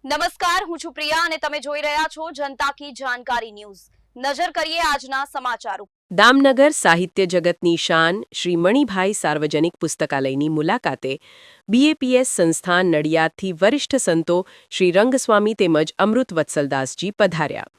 નમસ્કાર, હું છું પ્રિયા અને તમે જોઈ રહ્યા છો જનતા કી જાણકારી ન્યૂઝ। નજર કરીએ આજના સમાચાર ઉપર। દામનગર સાહિત્ય જગતની શાન શ્રી મણિભાઈ સાર્વજનિક પુસ્તકાલયની મુલાકાતે બીએપીએસ સંસ્થાન નડિયાદથી વરિષ્ઠ સંતો શ્રી રંગસ્વામી તેમજ અમૃત વત્સલદાસજી પધાર્યા।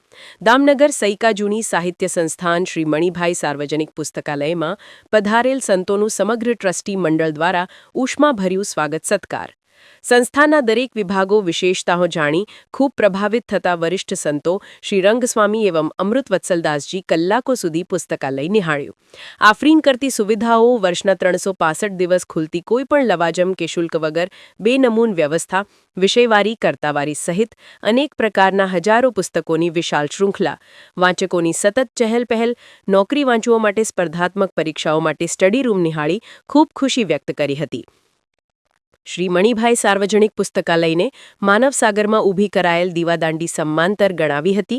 દામનગર સૈકા જૂની સાહિત્ય સંસ્થાન શ્રી મણિભાઈ સાર્વજનિક પુસ્તકાલયમાં પધારેલ સંતોનું સમગ્ર ટ્રસ્ટી મંડળ દ્વારા ઉષ્માભર્યું સ્વાગત સત્કાર। સંસ્થાના દરેક વિભાગો વિશેષતાઓ જાણી ખૂબ પ્રભાવિત થતા વરિષ્ઠ સંતો શ્રી રંગસ્વામી એવં અમૃત વત્સલદાસજી કલાકો સુધી પુસ્તકાલય નિહાળ્યું। આફરીન કરતી સુવિધાઓ, વર્ષના 365 દિવસ ખુલતી કોઈપણ લવાજમ કે શુલ્ક વગર બેનમૂન વ્યવસ્થા, વિષયવારી કર્તાવારી સહિત અનેક પ્રકારના હજારો પુસ્તકોની વિશાળ શૃંખલા, વાંચકોની સતત ચહેલપહેલ, નોકરી વાંચુઓ માટે સ્પર્ધાત્મક પરીક્ષાઓ માટે સ્ટડી રૂમ નિહાળી ખૂબ ખુશી વ્યક્ત કરી હતી। શ્રી મણિભાઈ સાર્વજનિક પુસ્તકાલયને માનવસાગરમાં ઊભી કરાયેલ દીવાદાંડી સમ્માનતર ગણાવી હતી।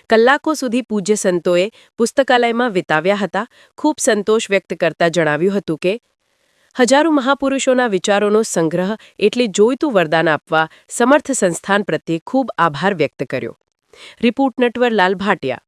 કલાકો સુધી પૂજ્ય સંતોએ પુસ્તકાલયમાં વિતાવ્યા હતા। ખૂબ સંતોષ વ્યક્ત કરતા જણાવ્યું હતું કે હજારો મહાપુરુષોના વિચારોનો સંગ્રહ એટલે જોઈતું વરદાન આપવા સમર્થ સંસ્થાન પ્રત્યે ખૂબ આભાર વ્યક્ત કર્યો। રિપોર્ટ નટવરલાલ ભાટિયા।